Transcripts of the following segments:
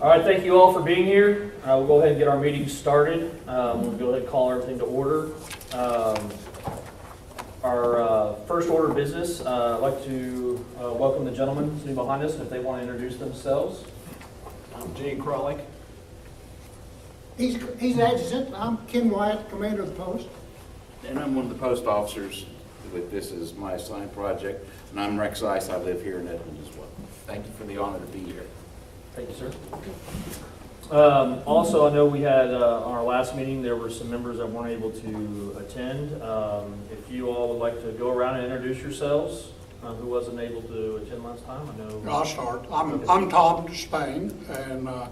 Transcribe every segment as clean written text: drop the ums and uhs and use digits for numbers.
All right, thank you all for being here. We'll go ahead and get our meeting started. We'll go ahead and call everything to order. Our first order of business, I'd like to welcome the gentlemen sitting behind us if they want to introduce themselves. I'm Gene Kralik. He's adjutant. I'm Ken Wyatt, commander of the post. And I'm one of the post officers. This is my assigned project. And I'm Rex Ice. I live here in Edmond as well. Thank you for the honor to be here. Thank you, sir. Also, I know we had, on our last meeting, there were some members that weren't able to attend. If you all would like to go around and introduce yourselves, who wasn't able to attend last time, I know. I'll start. I'm Tom Spain, and I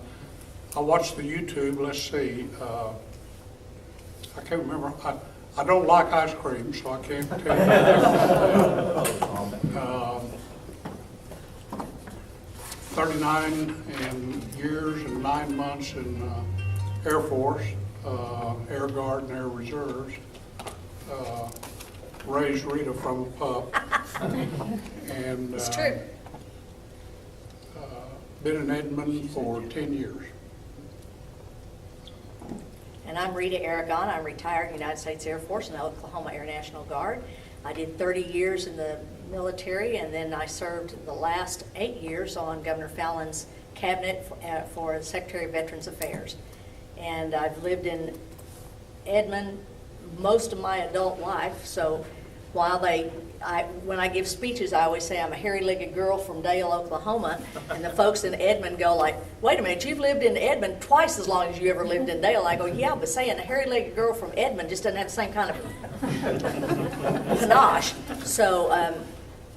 watched the YouTube. Let's see. I can't remember. I don't like ice cream, so I can't tell you. 39 years and 9 months in Air Force, Air Guard and Air Reserves. Raised Rita from a pup. And It's true. Been in Edmond for 10 years. And I'm Rita Aragon. I'm retired United States Air Force in the Oklahoma Air National Guard. I did 30 years in the military, and then I served the last 8 years on Governor Fallon's cabinet for the Secretary of Veterans Affairs. And I've lived in Edmond most of my adult life, so while when I give speeches, I always say I'm a hairy-legged girl from Dale, Oklahoma, and the folks in Edmond go like, wait a minute, you've lived in Edmond twice as long as you ever lived in Dale. I go, yeah, but saying a hairy-legged girl from Edmond just doesn't have the same kind of panache. So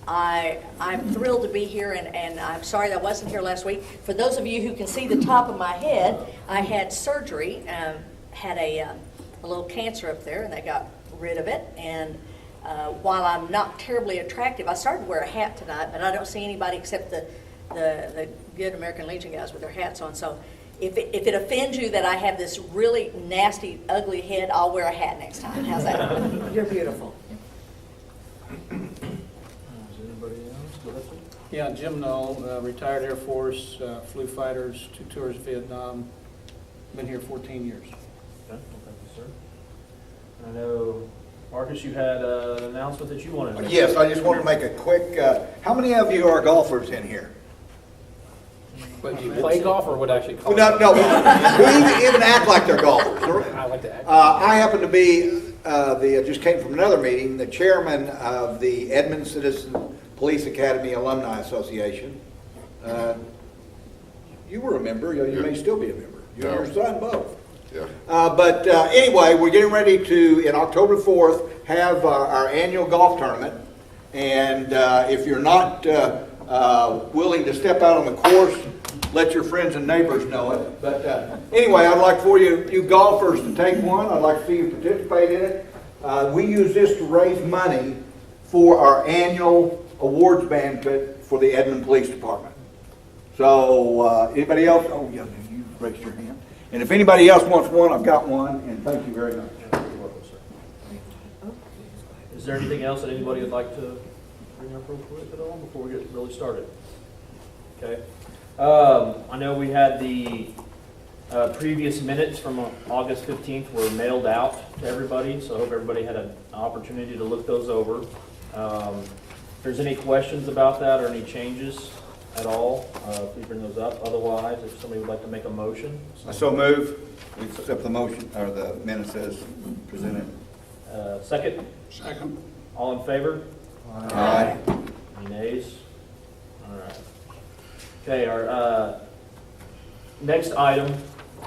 I'm thrilled to be here, and I'm sorry that I wasn't here last week. For those of you who can see the top of my head, I had surgery, had a little cancer up there, and they got rid of it. And while I'm not terribly attractive, I started to wear a hat tonight, but I don't see anybody except the good American Legion guys with their hats on. So if it offends you that I have this really nasty, ugly head, I'll wear a hat next time. How's that? You're beautiful. Yeah, Jim Knoll, retired Air Force, flew fighters, 2 tours of Vietnam. Been here 14 years. Okay, well, thank you, sir. I know, Marcus, you had an announcement that you wanted to make. Yes, I just want to make a quick, how many of you are golfers in here? But do you play golf or would actually call No, who even act like they're golfers? I like to act. I happen to be, I just came from another meeting, the chairman of the Edmond Citizen Police Academy Alumni Association. You were a member, you may still be a member. You and your son both. Yeah. But anyway, we're getting ready to, in October 4th, have our annual golf tournament. And if you're not willing to step out on the course, let your friends and neighbors know it. But anyway, I'd like for you golfers to take one. I'd like to see you participate in it. We use this to raise money for our annual awards banquet for the Edmond Police Department. So anybody else? Oh, yeah, you raised your hand. And if anybody else wants one, I've got one, and thank you very much. You're welcome, sir. Is there anything else that anybody would like to bring up real quick at all before we get really started? Okay. I know we had the previous minutes from August 15th were mailed out to everybody, so I hope everybody had an opportunity to look those over. If there's any questions about that or any changes at all, please bring those up. Otherwise, if somebody would like to make a motion. I so move. We accept the motion, or the minutes as presented. Second? Second. All in favor? Aye. Any nays? All right. Okay, our next item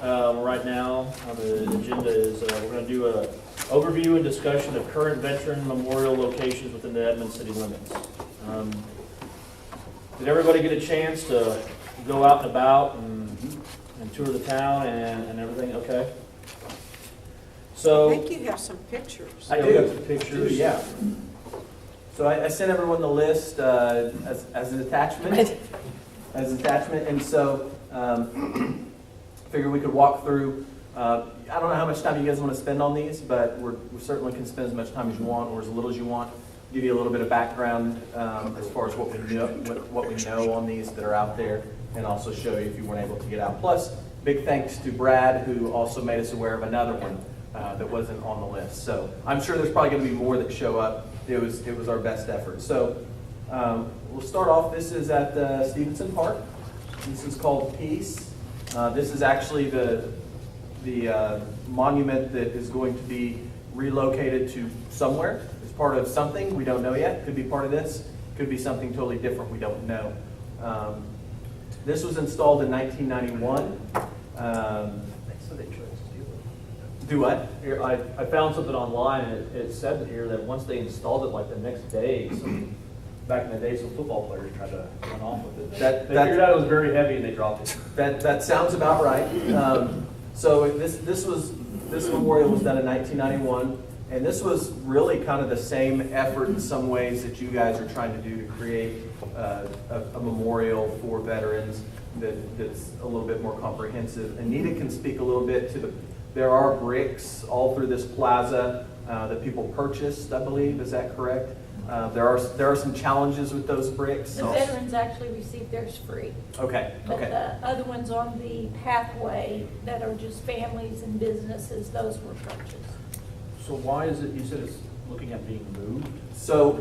right now on the agenda is we're going to do an overview and discussion of current veteran memorial locations within the Edmond city limits. Did everybody get a chance to go out and about and tour the town and everything? Okay. So I think you have some pictures. I do have some pictures. Yeah. So I sent everyone the list as an attachment. And so figured we could walk through. I don't know how much time you guys want to spend on these, but we certainly can spend as much time as you want or as little as you want. Give you a little bit of background as far as what we know on these that are out there. and also show you if you weren't able to get out. Plus, big thanks to Brad, who also made us aware of another one that wasn't on the list. So I'm sure there's probably going to be more that show up. It was our best effort. So we'll start off. This is at Stevenson Park. This is called Peace. This is actually the monument that is going to be relocated to somewhere. It's part of something. We don't know yet. Could be part of this. Could be something totally different. We don't know. This was installed in 1991. Do what? Here, I found something online, and it said here that once they installed it, like the next day, back in the day, some football players tried to run off with it. They figured out it was very heavy and they dropped it. That sounds about right. So this memorial was done in 1991, and this was really kind of the same effort in some ways that you guys are trying to do to create a memorial for veterans that's a little bit more comprehensive. Anita can speak a little bit to there are bricks all through this plaza that people purchased, I believe. Is that correct? There are some challenges with those bricks. The veterans actually received theirs free. Okay. But the other ones on the pathway that are just families and businesses, those were purchased. So why is it, you said it's looking at being moved? So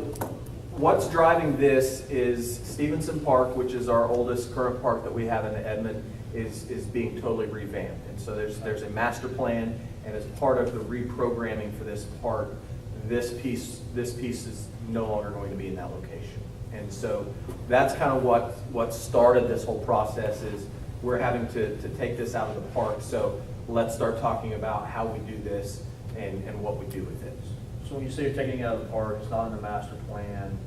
what's driving this is Stevenson Park, which is our oldest current park that we have in Edmond, is being totally revamped. And so there's a master plan, and as part of the reprogramming for this park, this piece is no longer going to be in that location. And so that's kind of what started this whole process is we're having to take this out of the park. So let's start talking about how we do this and what we do with it. So when you say you're taking it out of the park, it's not in the master plan,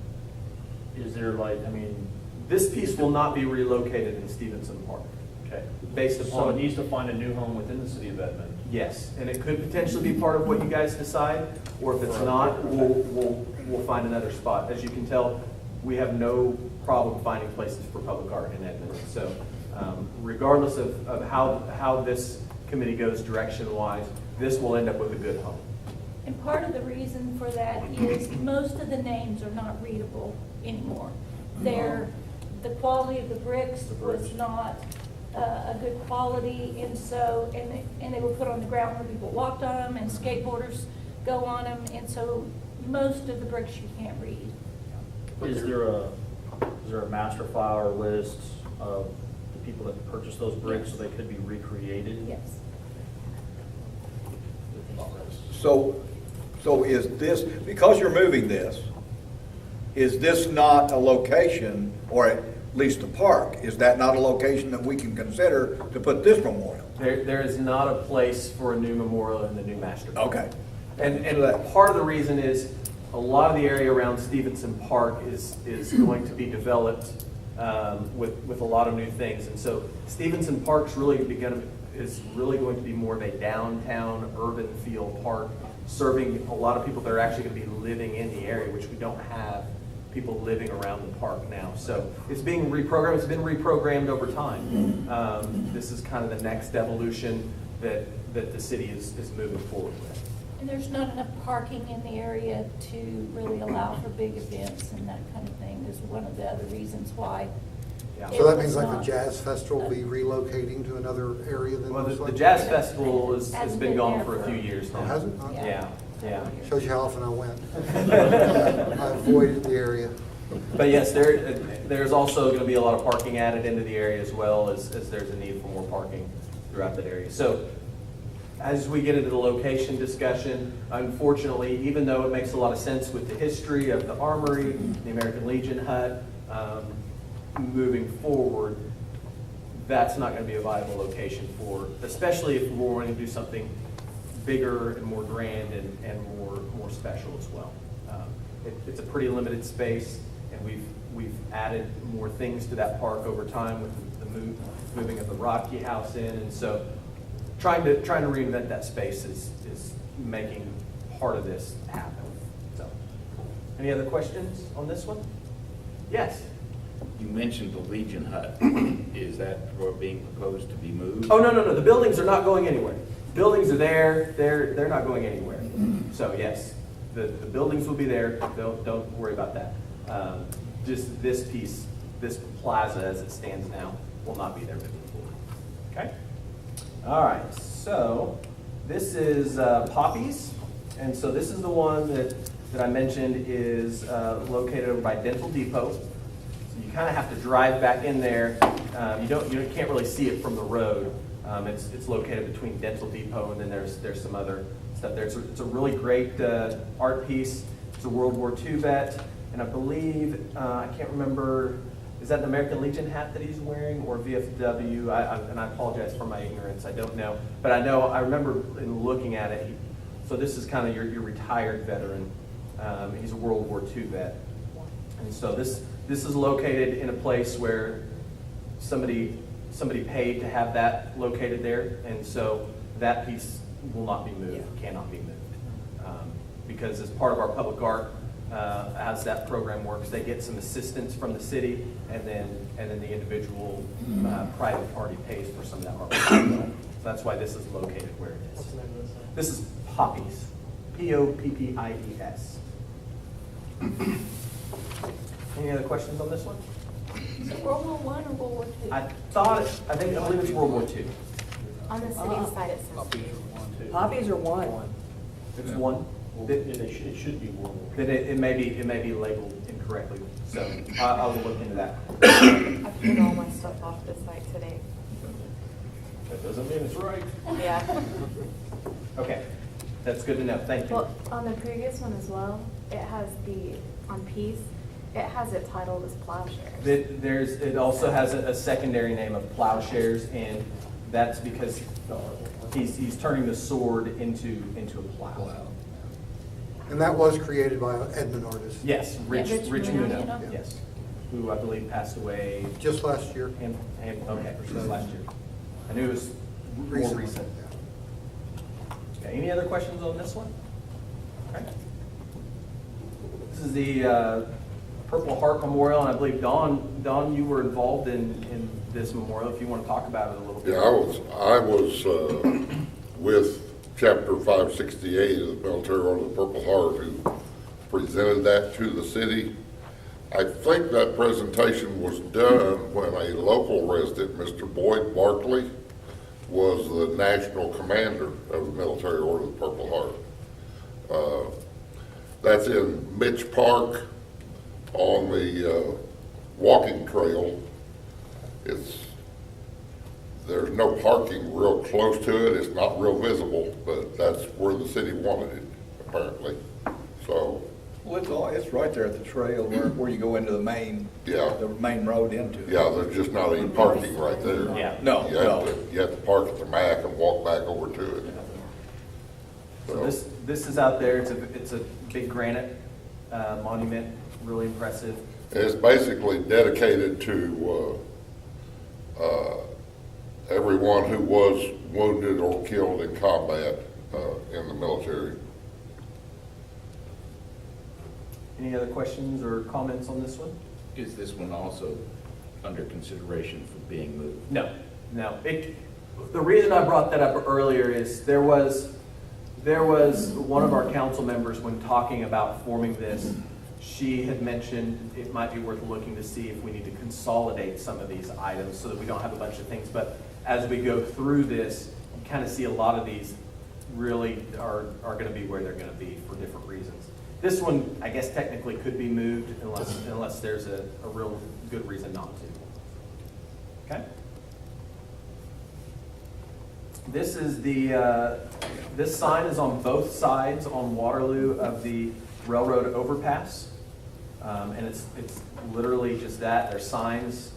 is there This piece will not be relocated in Stevenson Park. okay. Based upon. So it needs to find a new home within the city of Edmond. Yes, and it could potentially be part of what you guys decide, or if it's not, we'll find another spot. As you can tell, we have no problem finding places for public art in Edmond. So regardless of how this committee goes direction-wise, this will end up with a good home. And part of the reason for that is most of the names are not readable anymore. The quality of the bricks was not a good quality, and they were put on the ground where people walked on them and skateboarders go on them, and so most of the bricks you can't read. Is there a master file or list of the people that purchased those bricks so they could be recreated? Yes. So is this, because you're moving this, is this not a location, or at least the park, is that not a location that we can consider to put this memorial? There is not a place for a new memorial in the new master plan. Okay. And part of the reason is a lot of the area around Stevenson Park is going to be developed with a lot of new things. And so Stevenson Park's is really going to be more of a downtown urban feel park, serving a lot of people that are actually going to be living in the area, which we don't have people living around the park now. So it's being reprogrammed. It's been reprogrammed over time. This is kind of the next evolution that the city is moving forward with. And there's not enough parking in the area to really allow for big events and that kind of thing is one of the other reasons why. Yeah. So that means like the Jazz Festival will be relocating to another area than Well, this the one? Jazz Festival has Hasn't been been gone there for a for- few years Oh, now. has it? Yeah. Shows you how often I went. I avoided the area. But yes, there's also going to be a lot of parking added into the area as well as there's a need for more parking throughout that area. So as we get into the location discussion, unfortunately, even though it makes a lot of sense with the history of the Armory, the American Legion hut, moving forward, that's not going to be a viable location for, especially if we're wanting to do something bigger and more grand and more special as well. It's a pretty limited space, and we've added more things to that park over time with the moving of the Rocky House in, and so trying to reinvent that space is making part of this happen. So, any other questions on this one? Yes. You mentioned the Legion hut. Is that being proposed to be moved? Oh, no. The buildings are not going anywhere. Buildings are there. They're not going anywhere. So yes, the buildings will be there. Don't worry about that. Just this piece, this plaza as it stands now, will not be there moving forward. Okay? All right, so this is Poppy's, and so this is the one that I mentioned is located over by Dental Depot. So you kind of have to drive back in there. You can't really see it from the road. It's located between Dental Depot and then there's some other stuff there. It's a really great art piece. It's a World War II vet, and I believe I can't remember. Is that an American Legion hat that he's wearing or VFW? And I apologize for my ignorance. I don't know, but I remember in looking at it. So this is kind of your retired veteran. He's a World War II vet, and so this is located in a place where somebody paid to have that located there, and so that piece will not be moved, cannot be moved. Because as part of our public art, as that program works, they get some assistance from the city, and then the individual private party pays for some of that art. So that's why this is located where it is. This is Poppies, Poppies. Any other questions on this one? Is it World War I or World War II? I believe it's World War II. On the city side, it says. Poppies are one. It's one. It should be one. Then it may be labeled incorrectly, so I will look into that. I put all my stuff off the site today. That doesn't mean it's right. Yeah. Okay, that's good to know, thank you. Well, on the previous one as well, it has on Peace, it has it titled as Plowshares. It also has a secondary name of Plowshares, and that's because he's turning the sword into a plow. And that was created by an Edmond artist Yes, Rich Muno. Muno, yes, who I believe passed away. just last year. Okay, just last year. I knew it was more Recently, recent. yeah. Okay, any other questions on this one? Okay. This is the Purple Heart Memorial, and I believe, Don, you were involved in this memorial, if you want to talk about it a little bit. Yeah, I was with Chapter 568 of the Military Order of the Purple Heart, who presented that to the city. I think that presentation was done when a local resident, Mr. Boyd Barkley, was the national commander of the Military Order of the Purple Heart. That's in Mitch Park on the walking trail. There's no parking real close to it. It's not real visible, but that's where the city wanted it, apparently. So, Well, it's right there at the trail where you go into the main road into it. yeah, there's just not any parking right there. Yeah. No, You have to park at the MAC and walk back over to it. So this is out there. It's a big granite monument, really impressive. It's basically dedicated to everyone who was wounded or killed in combat in the military. Any other questions or comments on this one? Is this one also under consideration for being moved? No. The reason I brought that up earlier is there was one of our council members, when talking about forming this, she had mentioned it might be worth looking to see if we need to consolidate some of these items so that we don't have a bunch of things. But as we go through this, you kind of see a lot of these really are going to be where they're going to be for different reasons. This one, I guess, technically could be moved unless there's a real good reason not to. Okay? This is this sign is on both sides on Waterloo of the railroad overpass. And it's literally just that. There's signs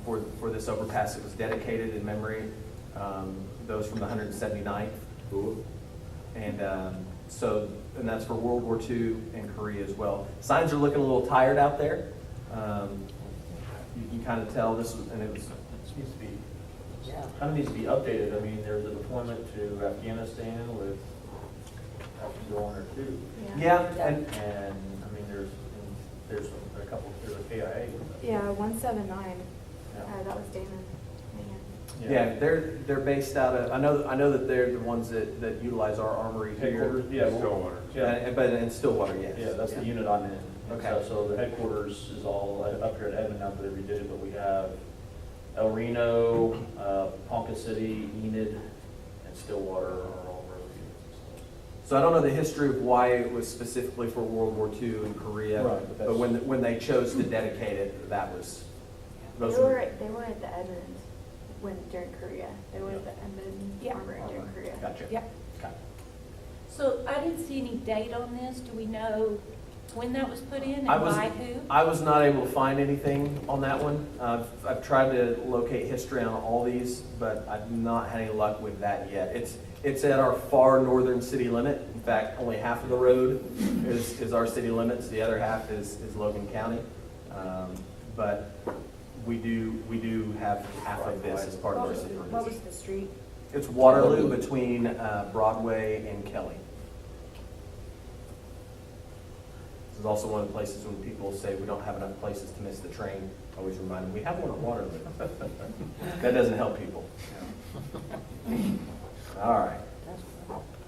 for this overpass. It was dedicated in memory, those from the 179th. Cool. And and that's for World War II and Korea as well. Signs are looking a little tired out there. You can kind of tell this was, and it was. This needs to be, kind of needs to be updated. I mean, there's a deployment to Afghanistan with, I can go on there too. Yeah, and I mean, there's a couple, there's a KIA. Yeah, 179. That was Damon. yeah, they're based out of. I know that they're the ones that utilize our armory here. Headquarters, Stillwater. But in Stillwater, yes. Yeah, that's the unit I'm in. Okay. So the headquarters is all up here at Edmond now that they redid it, but we have El Reno, Ponca City, Enid, and Stillwater are all roads. So I don't know the history of why it was specifically for World War II in Korea, Right, but but when they chose to dedicate it, that was. They those were at the Edmond during Korea. They were at the Edmond Yeah. Armory during Korea. Gotcha. Yeah. Okay. So I didn't see any date on this. Do we know when that was put in and I was- by who? I was not able to find anything on that one. I've tried to locate history on all these, but I've not had any luck with that yet. It's at our far northern city limit. In fact, only half of the road is our city limits. The other half is Logan County. But we do have half of this as part of our city What was limits. the street? It's Waterloo between Broadway and Kelly. This is also one of the places when people say we don't have enough places to miss the train, I always remind them, we have one at Waterloo. That doesn't help people. All right.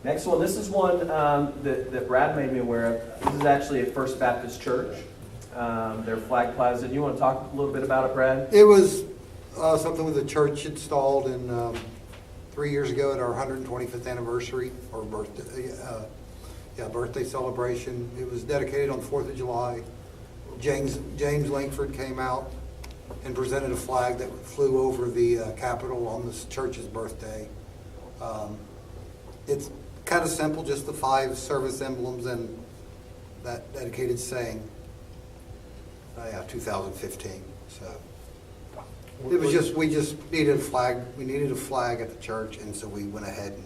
Next one, this is one that Brad made me aware of. This is actually at First Baptist Church, their flag plaza. Do you want to talk a little bit about it, Brad? It was something that the church installed in 3 years ago at our 125th anniversary or birthday celebration. It was dedicated on the 4th of July. James Langford came out and presented a flag that flew over the Capitol on this church's birthday. It's kind of simple, just the 5 service emblems and that dedicated saying. 2015. So it was just we just needed a flag. We needed a flag at the church, and so we went ahead and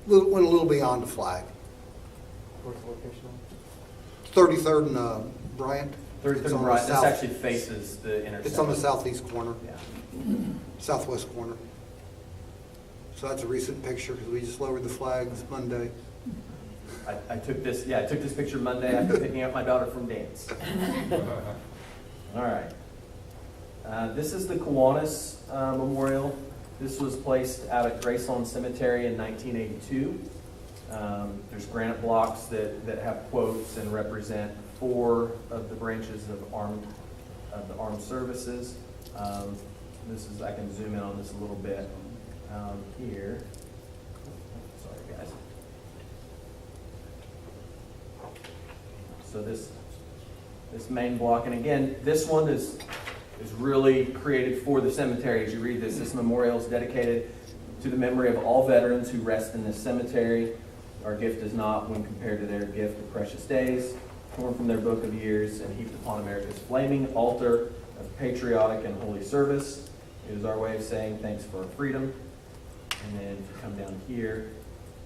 went a little beyond the flag. Where's the location? 33rd and Bryant. 33rd and Bryant. This actually faces the intersection. It's on the southeast corner, Yeah. southwest corner. So that's a recent picture because we just lowered the flags Monday. I took this picture Monday after picking up my daughter from dance. All right. This is the Kiwanis Memorial. This was placed out at Graceland Cemetery in 1982. There's granite blocks that have quotes and represent 4 of the branches of the armed services. I can zoom in on this a little bit here. Sorry, guys. So this main block, and again, this one is really created for the cemetery. As you read this memorial is dedicated to the memory of all veterans who rest in this cemetery. Our gift is not when compared to their gift of precious days, torn from their book of years and heaped upon America's flaming altar of patriotic and holy service. It is our way of saying thanks for our freedom. And then if you come down here,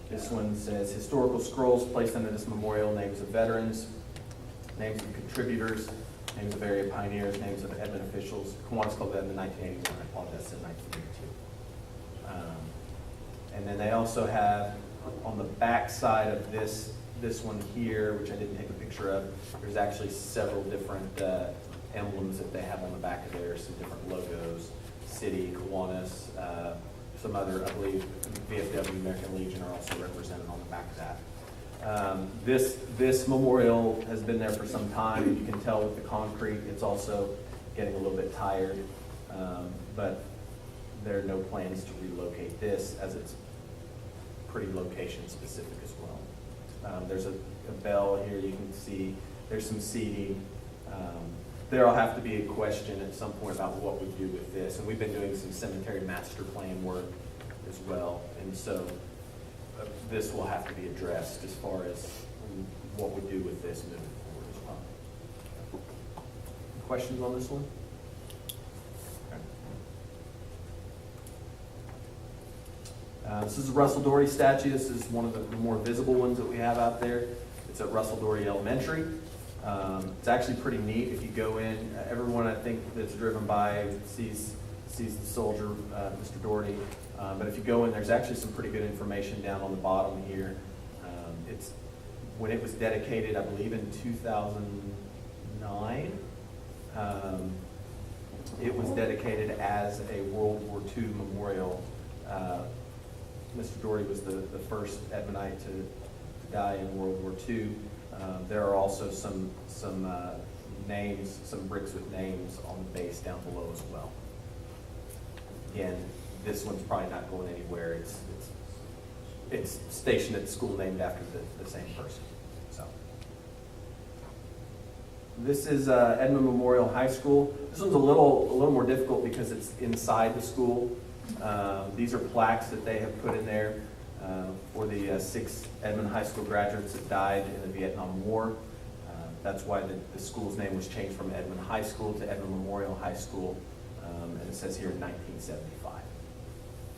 this one says historical scrolls placed under this memorial, names of veterans, names of contributors, names of area pioneers, names of Edmond officials. Kiwanis called that in the 1980s, and I apologize, in 1982. And then they also have, on the back side of this one here, which I didn't take a picture of, there's actually several different emblems that they have on the back of there, some different logos, city, Kiwanis, some other, I believe, VFW, American Legion are also represented on the back of that. This memorial has been there for some time. You can tell with the concrete, it's also getting a little bit tired. But there are no plans to relocate this, as it's pretty location specific as well. There's a bell here you can see. There's some seating. There'll have to be a question at some point about what we do with this. And we've been doing some cemetery master plan work as well. And so this will have to be addressed as far as what we do with this moving forward as well. Questions on this one? Okay. This is a Russell Dori statue. This is one of the more visible ones that we have out there. It's at Russell Dori Elementary. It's actually pretty neat. If you go in, everyone I think that's driven by sees the soldier, Mr. Doherty. But if you go in, there's actually some pretty good information down on the bottom here. It's when it was dedicated, I believe in 2009. It was dedicated as a World War II memorial. Mr. Doherty was the first Edmondite to die in World War II. There are also some names, some bricks with names on the base down below as well. Again, this one's probably not going anywhere. It's stationed at the school named after the same person, so. This is Edmond Memorial High School. This one's a little more difficult because it's inside the school. These are plaques that they have put in there for the 6 Edmond High School graduates that died in the Vietnam War. That's why the school's name was changed from Edmond High School to Edmond Memorial High School, and it says here 1975.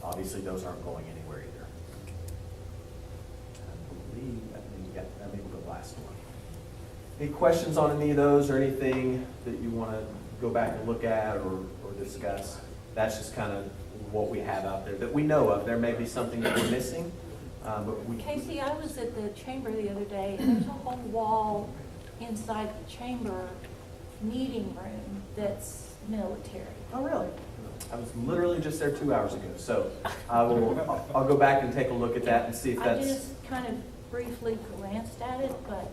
Obviously, those aren't going anywhere either. I believe that may be the last one. Any questions on any of those or anything that you want to go back and look at or discuss? That's just kind of what we have out there that we know of. There may be something that we're missing, but we. Casey, I was at the chamber the other day, and there's a whole wall inside the chamber meeting room that's military. Oh, really? I was literally just there 2 hours ago, so I'll go back and take a look at that and see if that's. I just kind of briefly glanced at it, but.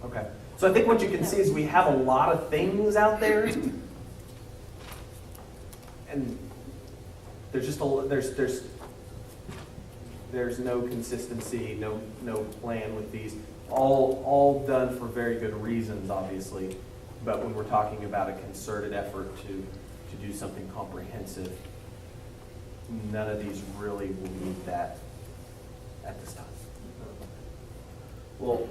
Okay. So I think what you can see is we have a lot of things out there, and there's just there's no consistency, no plan with these. All done for very good reasons, obviously. But when we're talking about a concerted effort to do something comprehensive, none of these really will meet that at this time. Well,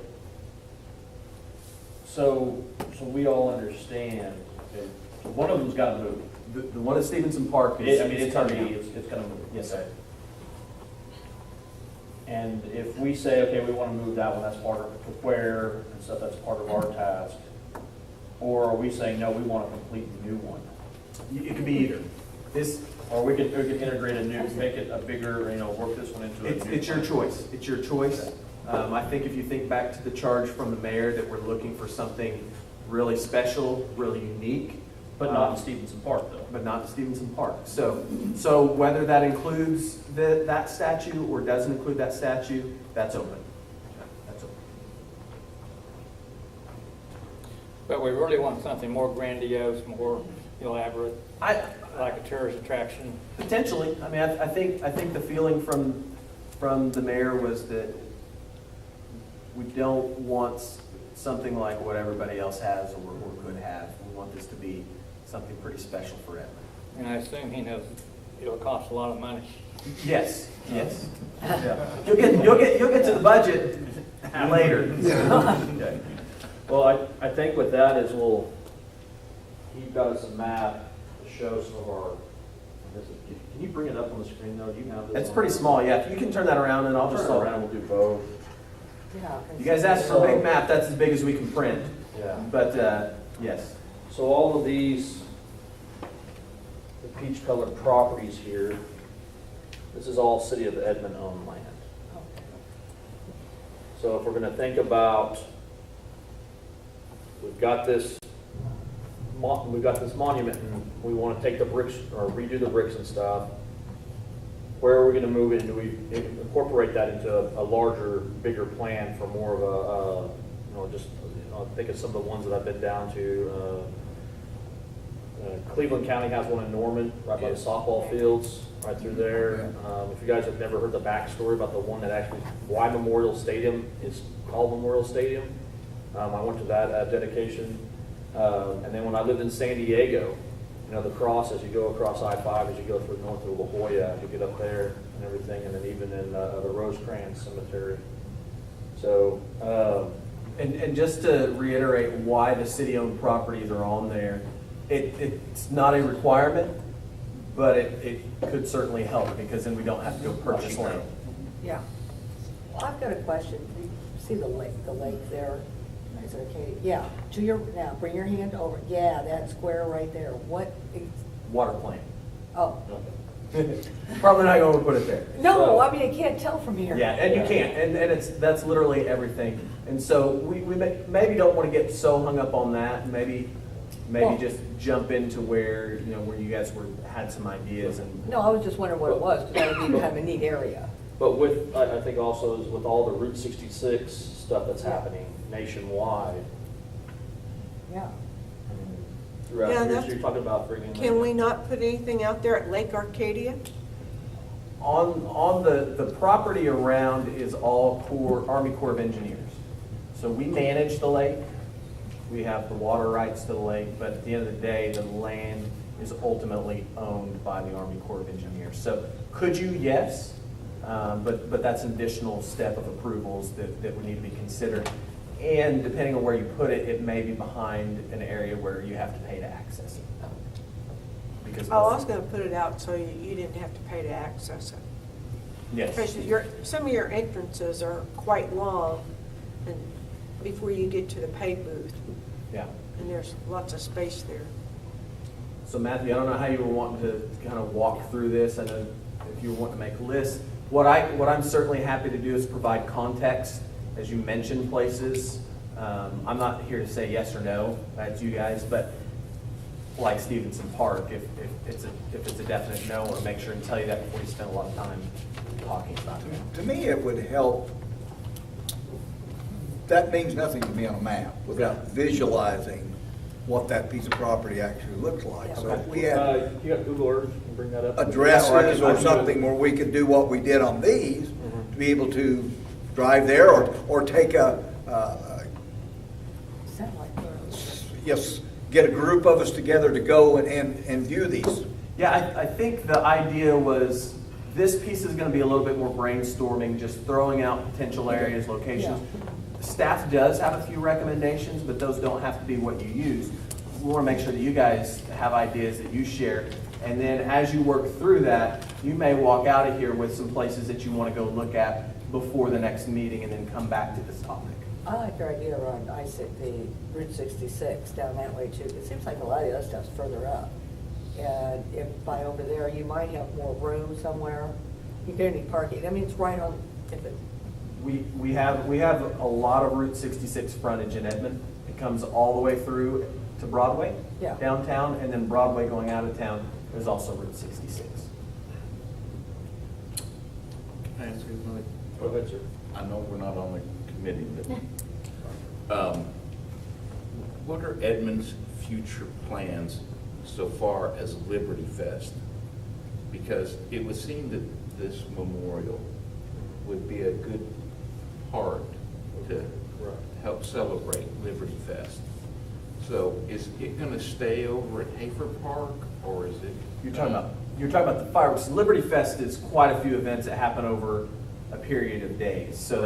so we all understand, okay, so one of them's gotta move. The one at Stevenson Park is. It's gonna move. Yes, sir. And if we say, okay, we wanna move that one, that's part of where and stuff, that's part of our task. Or are we saying, no, we want a complete new one? It could be either. Or we could integrate a new, make it a bigger, work this one into a new. It's your choice. It's your choice. I think if you think back to the charge from the mayor that we're looking for something really special, really unique. But not in Stevenson Park, though. But not in Stevenson Park. So whether that includes that statue or doesn't include that statue, that's open. That's open. But we really want something more grandiose, more elaborate, like a tourist attraction. Potentially. I mean, I think the feeling from the mayor was that we don't want something like what everybody else has or could have. We want this to be something pretty special for Edmond. And I assume he knows it'll cost a lot of money. Yes. Yes. Yeah. You'll get to the budget later. Okay. Well, I think with that is he got us a map to show some of our. Can you bring it up on the screen though? Do you have this? It's pretty small. Yeah. You can turn that around and I'll just turn it around. We'll do both. Yeah. You guys asked for a big map. That's as big as we can print. Yeah. But yes. So all of these, the peach colored properties here, this is all City of Edmond owned land. So if we're going to think about, we've got this monument and we want to take the bricks or redo the bricks and stuff. Where are we going to move it? And do we incorporate that into a larger, bigger plan for more of think of some of the ones that I've been down to. Cleveland County has one in Norman, right by the softball fields, right through there. If you guys have never heard the backstory about the one that actually, why Memorial Stadium is called Memorial Stadium, I went to that dedication. And then when I lived in San Diego, the cross as you go across I-5, as you go through north of La Jolla, you get up there and everything, and then even in the Rosecrans Cemetery. So, and just to reiterate why the city-owned properties are on there, it's not a requirement, but it could certainly help because then we don't have to go purchase land. Yeah. Well, I've got a question. You see the lake there? Is it okay? Yeah. Now, bring your hand over. Yeah, that square right there. What? Water plant. Oh. Probably not going to put it there. No, I mean, I can't tell from here. Yeah, and you can't, and that's literally everything. And so we maybe don't want to get so hung up on that. Maybe just jump into where where you guys had some ideas and. No, I was just wondering what it was because that would be kind of a neat area. But I think also is with all the Route 66 stuff that's happening nationwide. Yeah. throughout Yeah, here, so that's- you're talking about bringing. Can we not put anything out there at Lake Arcadia? On the property around is all Army Corps of Engineers. So we manage the lake, we have the water rights to the lake, but at the end of the day, the land is ultimately owned by the Army Corps of Engineers. So could you? Yes, but that's an additional step of approvals that would need to be considered. And depending on where you put it, it may be behind an area where you have to pay to access it. Because Oh, I was gonna put it out so you didn't have to pay to access it. yes. Because some of your entrances are quite long and before you get to the pay booth, Yeah. and there's lots of space there. So Matthew, I don't know how you were wanting to kind of walk through this. I know if you were wanting to make lists. What I'm certainly happy to do is provide context as you mention places. I'm not here to say yes or no, that's you guys, but like Stevenson Park, if it's a definite no, I want to make sure and tell you that before you spend a lot of time talking about it. To me, it would help, that means nothing to me on a map without visualizing what that piece of property actually looks like. So if we had You got Google Earth, you can bring that up. addresses or something where we could do what we did on these, to be able to drive there or take yes, get a group of us together to go and view these. Yeah, I think the idea was this piece is going to be a little bit more brainstorming, just throwing out potential areas, locations. Staff does have a few recommendations, but those don't have to be what you use. We want to make sure that you guys have ideas that you share. And then as you work through that, you may walk out of here with some places that you want to go look at before the next meeting and then come back to this topic. I like your idea around the Route 66 down that way too. It seems like a lot of the other stuff's further up. And if by over there, you might have more room somewhere. You don't need parking. I mean, it's right on, if it, We have a lot of Route 66 frontage in Edmond. It comes all the way through to Broadway, Yeah. downtown, and then Broadway going out of town. There's also Route 66. Can I ask you another? Go ahead, sir. I know we're not on the committee, but what are Edmond's future plans so far as Liberty Fest? Because it would seem that this memorial would be a good part to help celebrate Liberty Fest. So is it going to stay over at Hafer Park, or is it? You're talking about the fireworks. Liberty Fest is quite a few events that happen over a period of days. So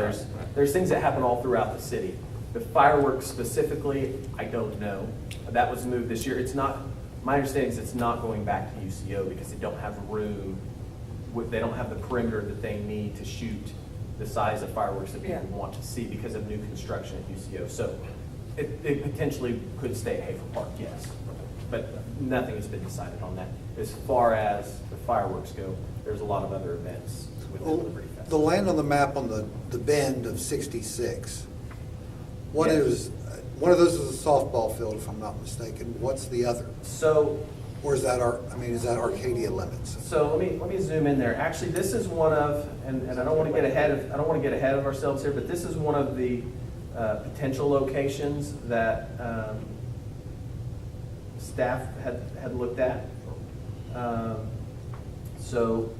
there's things that happen all throughout the city. The fireworks specifically, I don't know. That was moved this year. It's not, my understanding is it's not going back to UCO because they don't have room. They don't have the perimeter that they need to shoot the size of fireworks that people want to see because of new construction at UCO. So it potentially could stay at Hafer Park, yes. But nothing has been decided on that. As far as the fireworks go, there's a lot of other events with the Liberty Fest. The land on the map on the bend of 66, one Yes. is, one of those is a softball field, if I'm not mistaken. What's the other? So, Or is that is that Arcadia limits? so let me zoom in there. Actually, this is one of, and I don't want to get ahead of ourselves here, but this is one of the potential locations that staff had looked at. So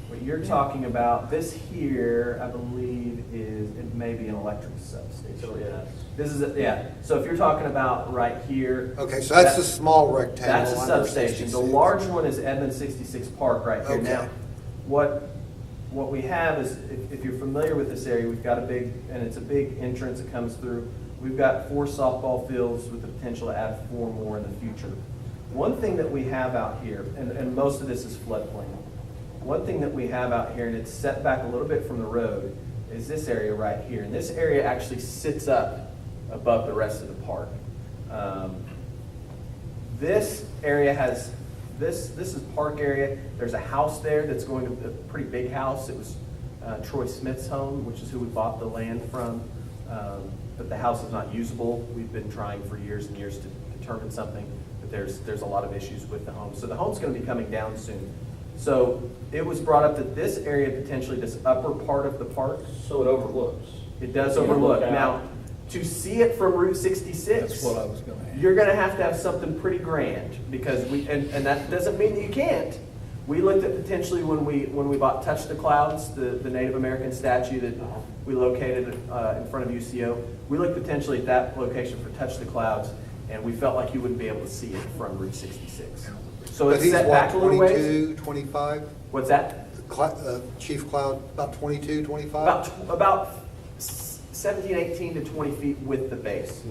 what you're talking about, this here, I believe it may be an electric substation. So, yeah. This is, so if you're talking about right here. Okay, so that's a small rectangle. That's a under substation. 66. The large one is Edmond 66 Park right here. Okay. Now, what we have is, if you're familiar with this area, we've got it's a big entrance that comes through. We've got 4 softball fields with the potential to add 4 more in the future. One thing that we have out here, and most of this is floodplain. One thing that we have out here, and it's set back a little bit from the road, is this area right here. And this area actually sits up above the rest of the park. This area has, this is park area. There's a house there that's going to, a pretty big house. It was Troy Smith's home, which is who we bought the land from. But the house is not usable. We've been trying for years and years to determine something, but there's a lot of issues with the home. So the home's going to be coming down soon. So it was brought up that this area, potentially this upper part of the park. So it overlooks. It does You can overlook. look out. Now, to see it from Route 66. That's what I was gonna ask. You're gonna have to have something pretty grand, because and that doesn't mean that you can't. We looked at potentially when we bought Touch the Clouds, the Native American statue that we located in front of UCO. We looked potentially at that location for Touch the Clouds, and we felt like you wouldn't be able to see it from Route 66. So But it's he's set what, back a little ways. 22, 25? What's that? Chief Cloud, about 22, 25? About 17, 18 to 20 feet with the base.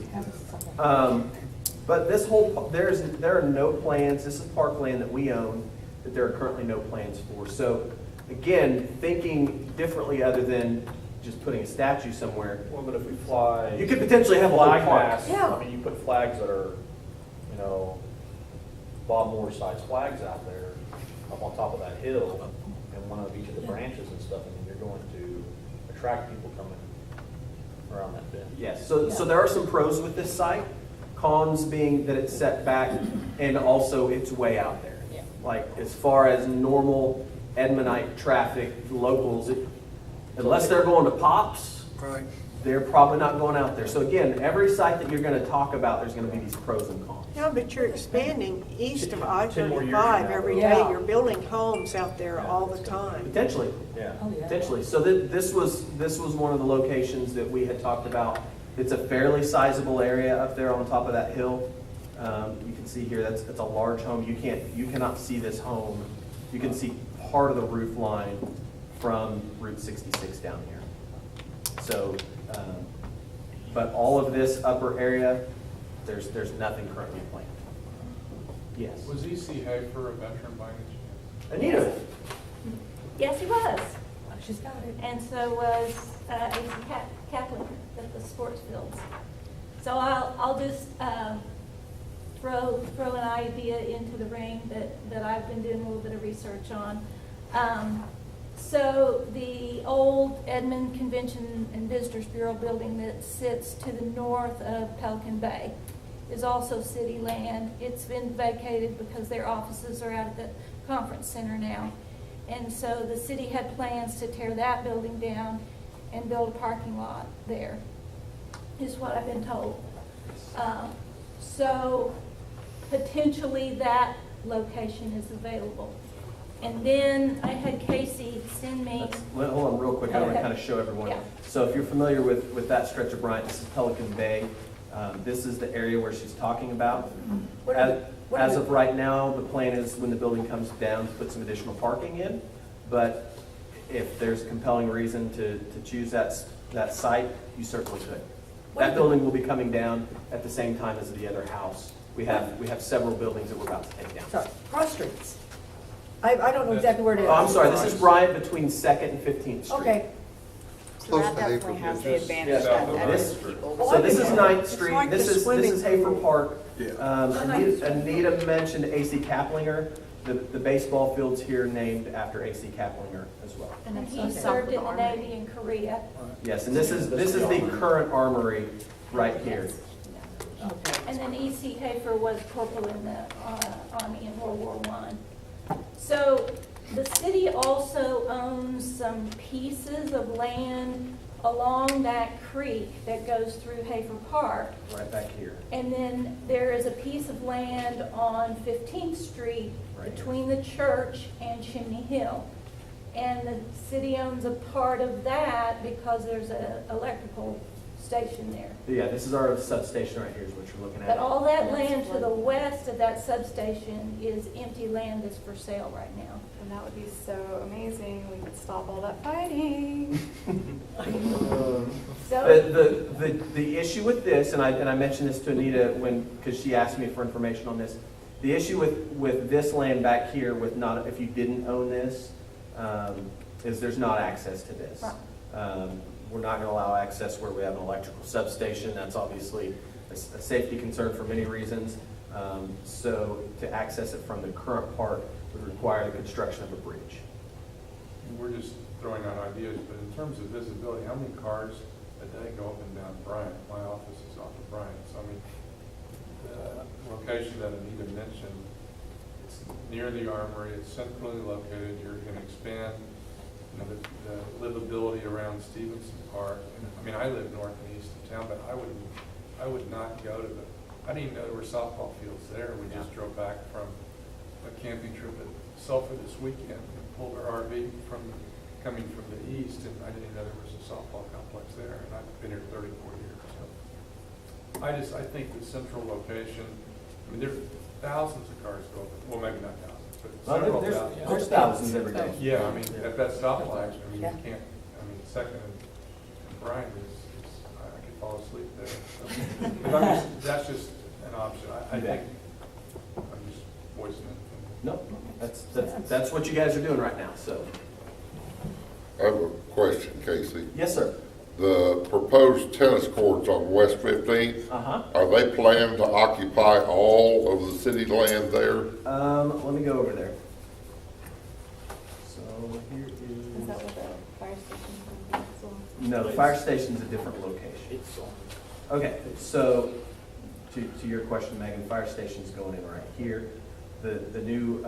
But this whole, there are no plans, this is parkland that we own, that there are currently no plans for. So again, thinking differently other than just putting a statue somewhere. Well, but if we fly. You could potentially have a whole flag park. mast, Yeah. I mean, you put flags that are, you know, Bob Moore size flags out there up on top of that hill and one of each of the branches and stuff, and then you're going to attract people coming around that bend. Yes, so there are some pros with this site, cons being that it's set back and also it's way out there. Yeah. Like as far as normal Edmondite traffic, locals, unless they're going to Pops, Right. they're probably not going out there. So again, every site that you're going to talk about, there's going to be these pros and cons. Yeah, but you're expanding east of 10 more years I-35 from now. every day. Yeah. You're building homes out there all the time. Potentially. Yeah. Oh, yeah. Potentially. So this was one of the locations that we had talked about. It's a fairly sizable area up there on top of that hill. You can see here, it's a large home. You cannot see this home. You can see part of the roof line from Route 66 down here. So, but all of this upper area, there's nothing currently planned. Yes. Was E.C. Hafer a veteran by any chance? Anita? Yes, he was. Oh, she's got it. And so was A.C. Kaplan at the sports fields. So I'll just throw an idea into the ring that I've been doing a little bit of research on. So the old Edmond Convention and Visitors Bureau building that sits to the north of Pelican Bay is also city land. It's been vacated because their offices are out at the conference center now. And so the city had plans to tear that building down and build a parking lot there, is what I've been told. So potentially that location is available. And then I had Casey send me. Hold on real quick, I want to Okay. kind of show everyone. Yeah. So if you're familiar with that stretch of Bryant, this is Pelican Bay. This is the area where she's talking about. As of right now, the plan is when the building comes down, to put some additional parking in. But if there's a compelling reason to choose that site, you certainly could. That building will be coming down at the same time as the other house. We have several buildings that we're about to take down. Sorry, cross streets. I don't know exactly where it is. Oh, I'm sorry, this is Bryant between 2nd and 15th Street. Okay. Close to Hafer. has the advantage south of that Ninth people. So this is 9th It's Street, like this the is swimming Hafer pool. Park. Yeah. Anita mentioned A.C. Kaplinger. The baseball field's here named after A.C. Kaplinger as well. And he Okay. served in the Navy in Korea. Yes, and this is the current armory right here. Okay. And then E.C. Hafer was corporal in the Army in World War I. So the city also owns some pieces of land along that creek that goes through Hafer Park. Right back here. And then there is a piece of land on 15th Street Right here. between the church and Chimney Hill. And the city owns a part of that because there's an electrical station there. Yeah, this is our substation right here is what you're looking at. But all that land to the west of that substation is empty land that's for sale right now. And that would be so amazing. We could stop all that fighting. So, The issue with this, and I mentioned this to Anita because she asked me for information on this. The issue with this land back here if you didn't own this, is there's not access to this. We're not going to allow access where we have an electrical substation. That's obviously a safety concern for many reasons. So to access it from the current part would require the construction of a bridge. We're just throwing out ideas, but in terms of visibility, how many cars a day go up and down Bryant? My office is off of Bryant, so I mean, the location that Anita mentioned, it's near the armory, it's centrally located, you're going to expand the livability buildability around Stevenson Park. And, I mean, I live north and east of town, but I would not go to I didn't even know there were softball fields there. We just drove back from a camping trip at Sulphur this weekend and pulled our RV coming from the east, and I didn't know there was a softball complex there, and I've been here 34 years. So I think the central location, I mean, there are thousands of cars go up, well, maybe not thousands, but several thousands. There's thousands every day. Yeah, I mean, at that stoplight, I mean, Yeah. you can't, I mean, Second and Bryant is, I could fall asleep there. So. But that's just an option. I think, I'm just voicing it. No, that's what you guys are doing right now, so. I have a question, Casey. Yes, sir. The proposed tennis courts on West 15th, are they planned to occupy all of the city land there? Let me go over there. So here Is that what the fire station's going to be as well? No, the fire station's a different location. Okay, so to your question, Megan, the fire station's going in right here. The new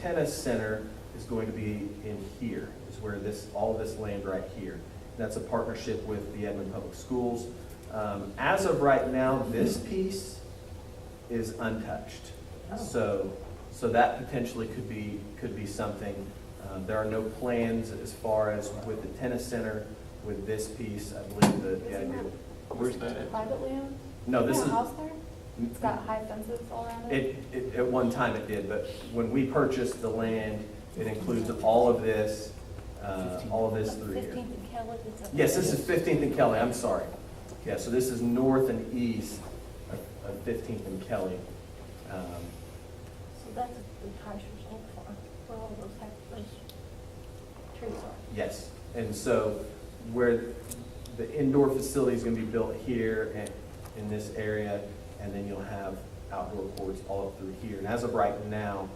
tennis center is going to be in here, is where all this land right here. That's a partnership with the Edmond Public Schools. As of right now, this piece is untouched. So that potentially could be something. There are no plans as far as with the tennis center, with this piece. I believe the idea. Where's that? Privately owned? No, this Is is. there a house there? It's got high fences all around it? At one time it did, but when we purchased the land, it includes all of this through here. 15th and Kelly? Yes, this is 15th and Kelly, I'm sorry. Yeah, so this is north and east of 15th and Kelly. So that's the Kaiser's old farm, where all those trees are. Yes, and so where the indoor facility is going to be built here and in this area, and then you'll have outdoor courts all up through here. And as of right now,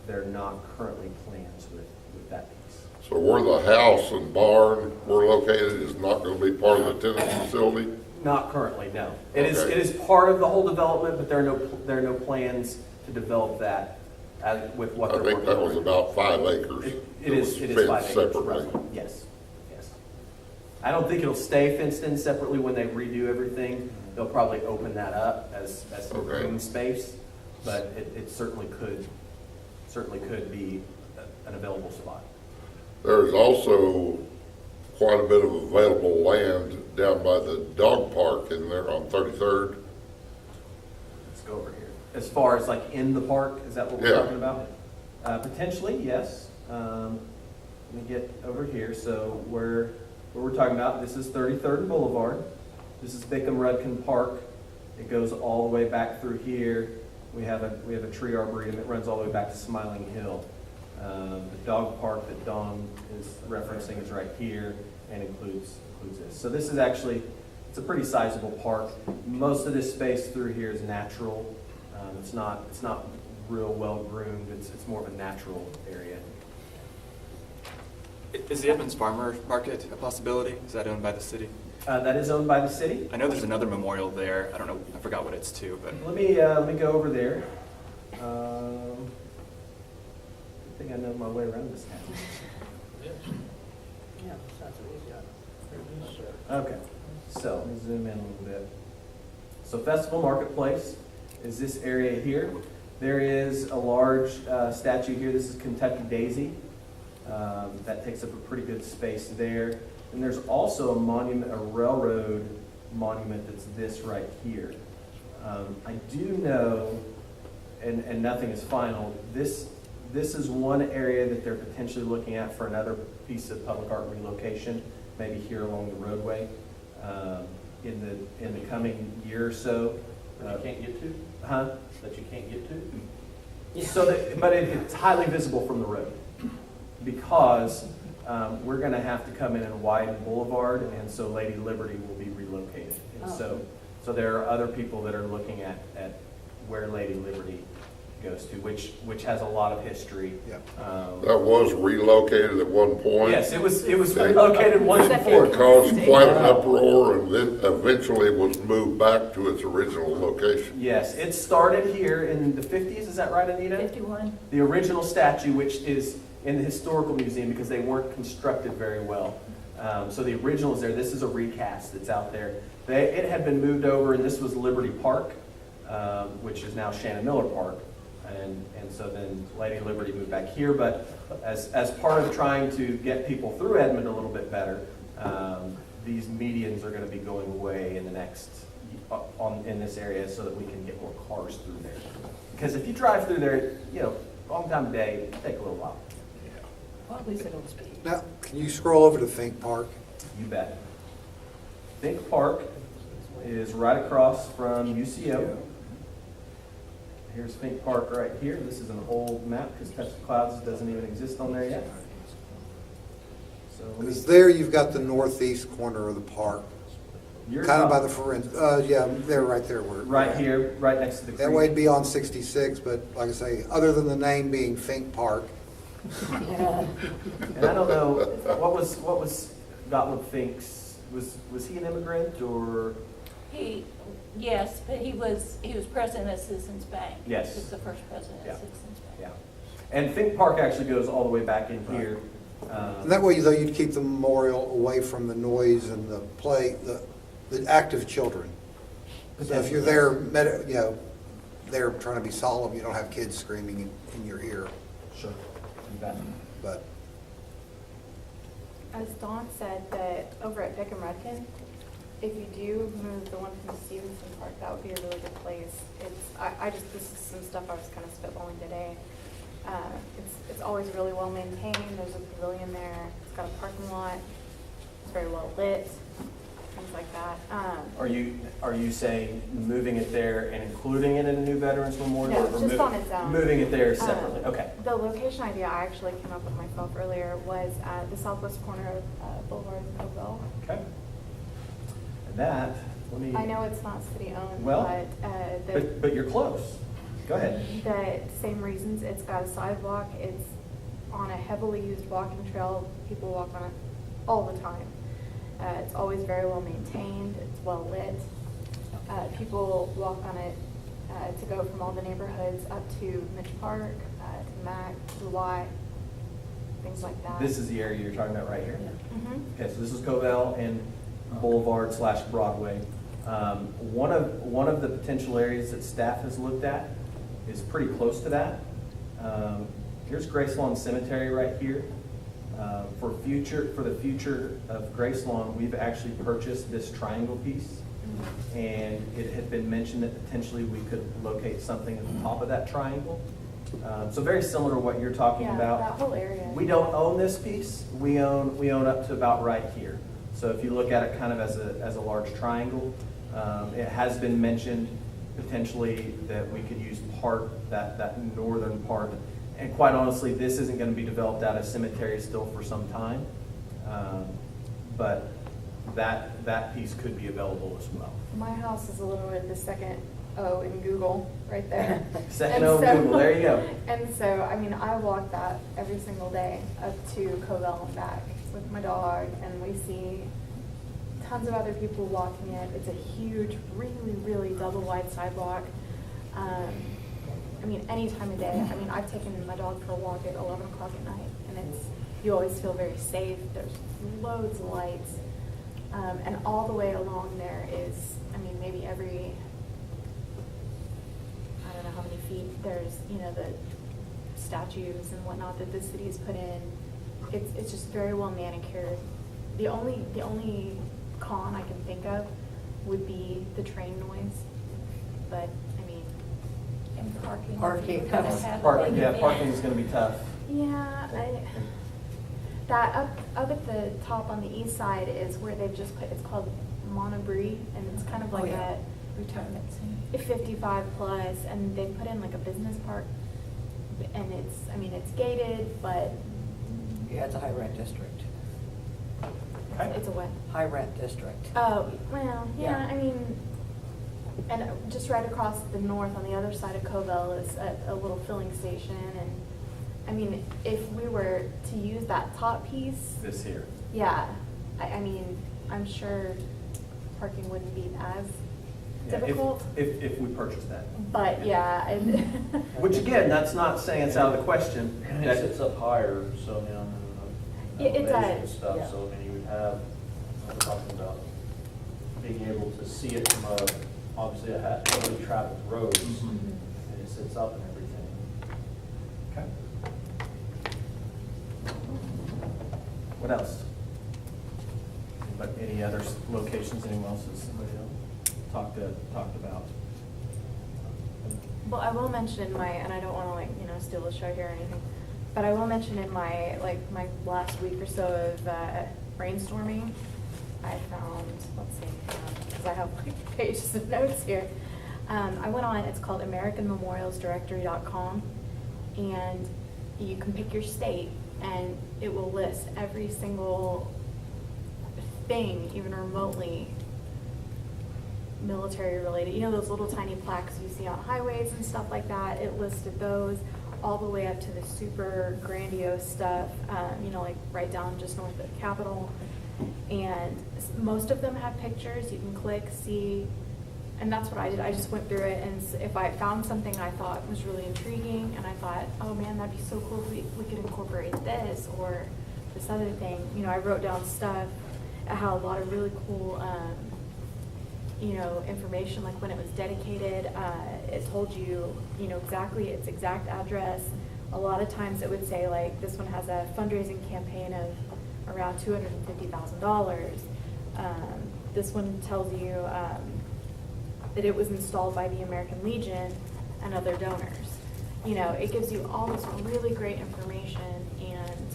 there are not currently plans with that piece. So where the house and barn were located is not going to be part of the tennis facility? Not currently, no. It Okay. is part of the whole development, but there are no plans to develop that with what they're I working think that was on. about 5 acres. It is 5 fenced acres separately. roughly. Yes. I don't think it'll stay fenced in separately when they redo everything. They'll probably open that up as some Okay. green space, but it certainly could be an available spot. There's also quite a bit of available land down by the dog park in there on 33rd. Let's go over here. As far as like in the park, is that what we're Yeah. talking about? Potentially, yes. Let me get over here. So where we're talking about, this is 33rd and Boulevard. This is Bickham-Rudkin Park. It goes all the way back through here. We have a tree arboretum that runs all the way back to Smiling Hill. The dog park that Dawn is referencing is right here and includes this. So this is actually, it's a pretty sizable park. Most of this space through here is natural. It's not real well groomed. It's more of a natural area. Is the Edmonds Farmer Market a possibility? Is that owned by the city? That is owned by the city. I know there's another memorial there. I don't know, I forgot what it's to, but. Let me go over there. I think I know my way around this town. Yeah, that's easy. Okay, so let me zoom in a little bit. So Festival Marketplace is this area here. There is a large statue here. This is Kentucky Daisy. That takes up a pretty good space there. And there's also a monument, a railroad monument that's this right here. I do know, and nothing is final, this is one area that they're potentially looking at for another piece of public art relocation, maybe here along the roadway, in the coming year or so. That you can't get to? Huh? That you can't get to? So but it's highly visible from the road, because we're going to have to come in and widen Boulevard, and so Lady Liberty will be relocated. And so there are other people that are looking at where Lady Liberty goes to, which has a lot of history. That was relocated at one point. Yes, it was relocated once before. It caused quite an uproar, and then eventually was moved back to its original location. Yes, it started here in the 50s, is that right, Anita? 51. The original statue, which is in the historical museum because they weren't constructed very well. So the original is there. This is a recast that's out there. It had been moved over, and this was Liberty Park, which is now Shannon Miller Park. And so then Lady Liberty moved back here. But as part of trying to get people through Edmond a little bit better, these medians are going to be going away in the next in this area so that we can get more cars through there. Because if you drive through there, long time of day, it take a little while. Well, at least they don't speak. Now, can you scroll over to Fink Park? You bet. Fink Park is right across from UCL. Here's Fink Park right here. This is an old map because Touch the Clouds doesn't even exist on there yet. So Because there you've got the northeast corner of the park. Kind of by the yeah, they're right there. Right here, right next to the creek. That way it'd be on 66, but like I say, other than the name being Fink Park. And I don't know, what was Gottlieb Fink's, was he an immigrant or? Yes, but he was president of Citizens Bank. Yes. He was the first president of Citizens Bank. Yeah. And Fink Park actually goes all the way back in here. And that way, though, you'd keep the memorial away from the noise and the play, the active children. So if you're there, they're trying to be solemn, you don't have kids screaming in your ear. Sure. You bet. But As Dawn said, that over at Pick and Redken, if you do move the one from Stevenson Park, that would be a really good place. This is some stuff I was kind of spitballing today. It's always really well maintained. There's a pavilion there. It's got a parking lot. It's very well lit. Things like that. Are you saying moving it there and including it in a new Veterans Memorial? No, just on its own. Moving it there separately, okay. The location idea I actually came up with myself earlier was at the southwest corner of Boulevard and Covell. Okay. And that, let me. I know it's not city-owned, Well, but you're close. Go ahead. The same reasons. It's got a sidewalk. It's on a heavily used walking trail. People walk on it all the time. It's always very well maintained. It's well lit. People walk on it to go from all the neighborhoods up to Mitch Park, to Mac, to Y, things like that. This is the area you're talking about right here? Mm-hmm. Okay, so this is Covell and Boulevard / Broadway. One of the potential areas that staff has looked at is pretty close to that. Here's Graceland Cemetery right here. For the future of Graceland, we've actually purchased this triangle piece, and it had been mentioned that potentially we could locate something at the top of that triangle. So very similar to what you're talking about. That whole area. We don't own this piece. We own up to about right here. So if you look at it kind of as a large triangle, it has been mentioned potentially that we could use that northern part. And quite honestly, this isn't going to be developed out of cemetery still for some time. But that piece could be available as well. My house is a little bit the second O in Google, right there. Second O in Google, there you go. And so, I walk that every single day up to Covell and back with my dog, and we see tons of other people walking it. It's a huge, really, really double wide sidewalk. Any time of day. I've taken my dog for a walk at 11 o'clock at night, and you always feel very safe. There's loads of lights. And all the way along there is, maybe every, I don't know how many feet, there's, the statues and whatnot that the city's put in. It's just very well manicured. The only con I can think of would be the train noise, but, And parking. Parking. Parking is going to be tough. yeah, that up at the top on the east side is where they've just put, it's called Monabrie, and it's kind of like a retirement center. 55 plus, and they put in like a business park, and it's gated, but Yeah, it's a high rent district. it's a what? High rent district. Oh, well, yeah, Yeah. And just right across the north on the other side of Covell is a little filling station, and if we were to use that top piece, This here. yeah, I'm sure parking wouldn't be as difficult. If we purchase that. But yeah, Which again, that's not saying it's out of the question. And it sits up higher, so, you know, It elevation and does, stuff, yeah. so, I mean, you would have, we're talking about being able to see it from obviously a heavily traveled road, and it sits up and everything. Okay. What else? But any other locations anyone else has somebody else talked about? well, I will mention in my, and I don't want to steal the show here or anything, but I will mention in my last week or so of brainstorming, I found, let's see, because I have pages of notes here. I went on, it's called AmericanMemorialsDirectory.com, and you can pick your state, and it will list every single thing, even remotely military related. You know those little tiny plaques you see on highways and stuff like that? It listed those all the way up to the super grandiose stuff, like right down just north of the Capitol. And most of them have pictures. You can click, see, and that's what I did. I just went through it, and if I found something I thought was really intriguing, and I thought, oh man, that'd be so cool if we could incorporate this or this other thing. I wrote down stuff. It had a lot of really cool, information, like when it was dedicated. It told you, exactly its exact address. A lot of times it would say, like, this one has a fundraising campaign of around $250,000. This one tells you that it was installed by the American Legion and other donors. It gives you all this really great information, and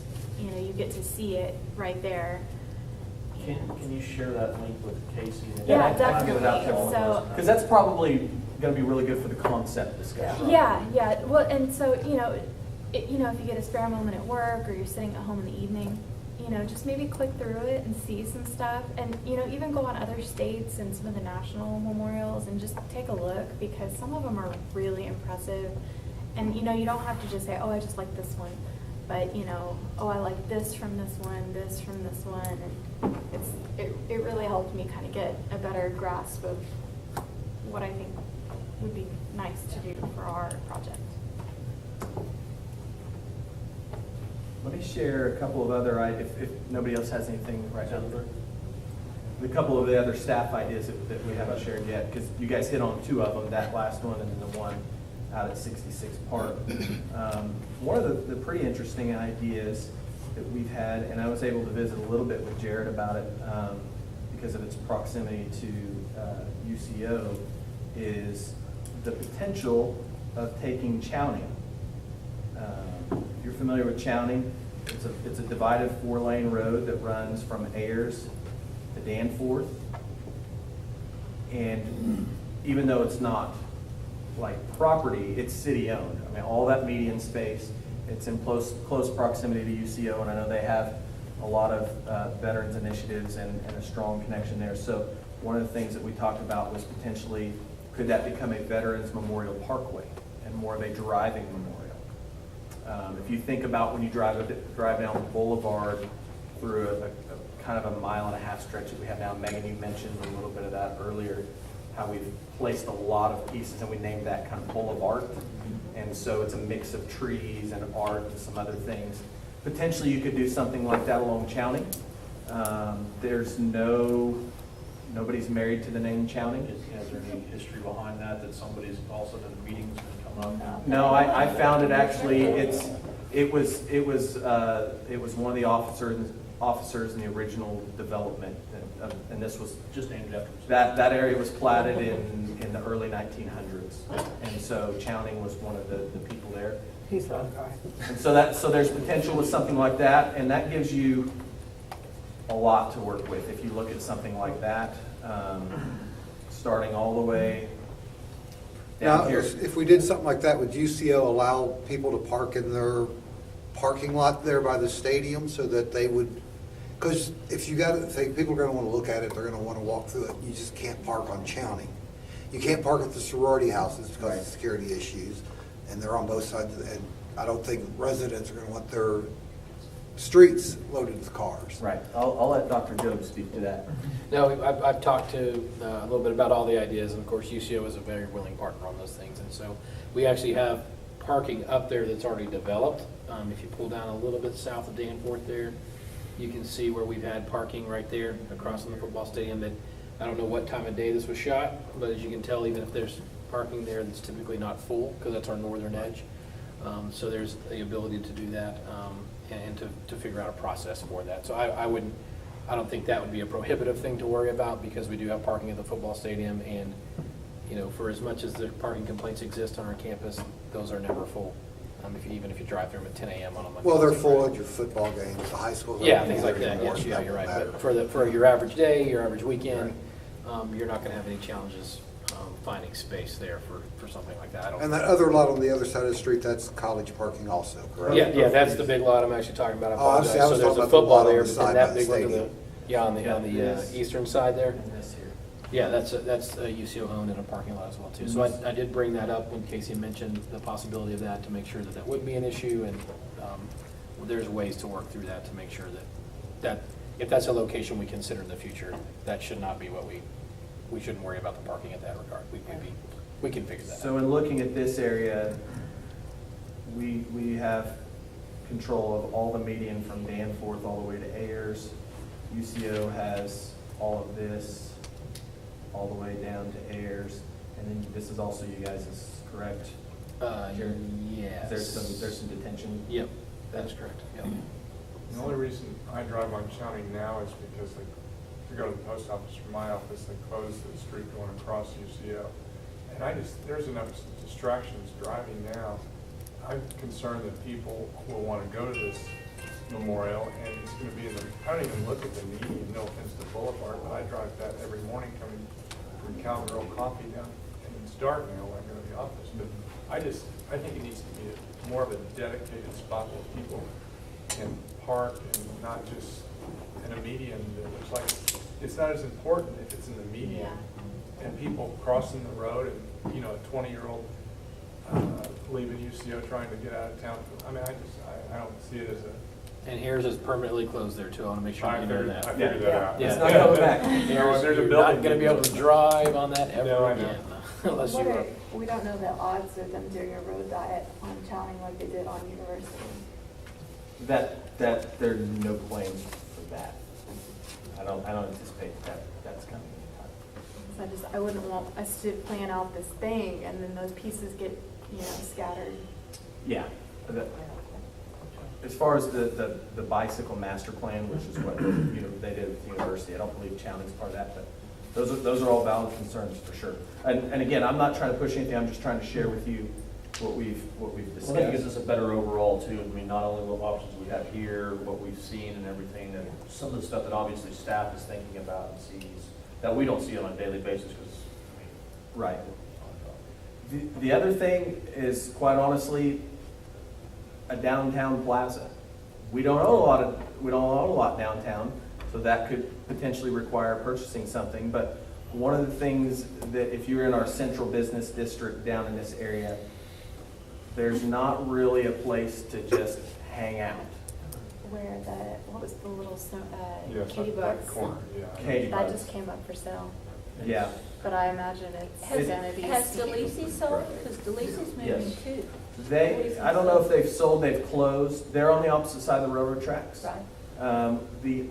you get to see it right there. Can you share that link with Casey? Yeah, I'll get it out to definitely. all of us. Because that's probably going to be really good for the concept discussion. Yeah. Well, and so, if you get a spare moment at work or you're sitting at home in the evening, just maybe click through it and see some stuff. And, even go on other states and some of the national memorials and just take a look, because some of them are really impressive. And, you don't have to just say, oh, I just like this one. But, oh, I like this from this one, this from this one. And it really helped me kind of get a better grasp of what I think would be nice to do for our project. Let me share a couple of other, if nobody else has anything right now. A couple of the other staff ideas that we haven't shared yet, because you guys hit on two of them, that last one and then the one out at 66 Park. One of the pretty interesting ideas that we've had, and I was able to visit a little bit with Jared about it because of its proximity to UCO, is the potential of taking Chowning. If you're familiar with Chowning, it's a divided 4-lane road that runs from Ayers to Danforth. And even though it's not like property, it's city owned. I mean, all that median space, it's in close proximity to UCO, and I know they have a lot of veterans initiatives and a strong connection there. So one of the things that we talked about was potentially, could that become a Veterans Memorial Parkway and more of a driving memorial? If you think about when you drive down the boulevard through a kind of a 1.5-mile stretch that we have now, Megan, you mentioned a little bit of that earlier, how we've placed a lot of pieces, and we named that kind of Boulevard. And so it's a mix of trees and art and some other things. Potentially you could do something like that along Chowning. There's nobody's married to the name Chowning. Is there any history behind that somebody's also done meetings and come up? No, I found it actually, it was one of the officers in the original development, and this was Just named after him. that area was platted in the early 1900s, and so Chowning was one of the people there. He's that guy. And so there's potential with something like that, and that gives you a lot to work with if you look at something like that, starting all the way down Now, here. if we did something like that, would UCO allow people to park in their parking lot there by the stadium so that they would, because if you got to think, people are going to want to look at it, they're going to want to walk through it. You just can't park on Chowning. You can't park at the sorority houses because of security issues, and they're on both sides, and I don't think residents are going to want their streets loaded with cars. Right, I'll let Dr. Job speak to that. No, I've talked to a little bit about all the ideas, and of course, UCO is a very willing partner on those things. And so we actually have parking up there that's already developed. If you pull down a little bit south of Danforth there, you can see where we've had parking right there across from the football stadium. That I don't know what time of day this was shot, but as you can tell, even if there's parking there, that's typically not full because that's our northern edge. So there's the ability to do that and to figure out a process for that. So I don't think that would be a prohibitive thing to worry about because we do have parking at the football stadium, and you know, for as much as the parking complaints exist on our campus, those are never full. Even if you drive through them at 10 a.m. on a Monday. Well, they're full at your football games, the high school. Yeah, things like that. Yes, yeah, you're right. But for your average day, your average weekend, you're not going to have any challenges finding space there for something like that. And that other lot on the other side of the street, that's college parking also, correct? Yeah, that's the big lot I'm actually talking about. I Oh, I see. apologize. I was So there's talking a about the football lot on there, the but side then by that the big one to the, stadium. on the eastern side there. And this here. Yeah, that's UCO owned in a parking lot as well too. So I did bring that up when Casey mentioned the possibility of that to make sure that wouldn't be an issue, and there's ways to work through that to make sure that if that's a location we consider in the future, that should not be what we shouldn't worry about the parking in that regard. We can figure that out. So in looking at this area, we have control of all the median from Danforth all the way to Ayers. UCO has all of this all the way down to Ayers, and then this is also you guys' correct? Yes. There's some detention? Yep, that is correct. Yep. The only reason I drive on County now is because to go to the post office from my office, they closed the street going across UCO. And there's enough distractions driving now. I'm concerned that people will want to go to this memorial, and it's going to be I don't even look at the median, no offense to Boulevard, but I drive that every morning coming from Cowgirl Coffee down, and it's dark now when I go to the office, but I think it needs to be more of a dedicated spot where people can park and not just in a median that looks like it's not as important if it's in the median. And people crossing the road and, you know, a 20-year-old leaving UCO trying to get out of town. I mean, I don't see it as a... And Ayers is permanently closed there too. I want to make sure you know that. I figured that out. Yeah. It's not coming back. Ayers, there's a you're building not going to be able to drive on that ever No, I know. again. Unless What you are, we don't know the odds of them doing a road diet on Chowning like they did on University. That there are no claims for that. I don't anticipate that's coming anytime. So I wouldn't want us to plan out this thing and then those pieces get, scattered. Yeah. As far as the bicycle master plan, which is what they did with the university, I don't believe Chowning's part of that, but those are all valid concerns for sure. And again, I'm not trying to push anything. I'm just trying to share with you what we've discussed. Well, I think it gives us a better overall too. I mean, not only what options we have here, what we've seen and everything, that some of the stuff that obviously staff is thinking about and sees that we don't see on a daily basis because, Right. The other thing is, quite honestly, a downtown plaza. We don't own a lot downtown, so that could potentially require purchasing something. But one of the things that if you're in our central business district down in this area, there's not really a place to just hang out. Where what was the little yeah, Katie that Bucks? corner, yeah. Katie That Bucks. just came up for sale. Yeah. But I imagine it's gonna be. Has DeLisi sold? Because DeLisi's moving Yes. too. I don't know if they've sold, they've closed. They're on the opposite side of the railroad tracks. Right. We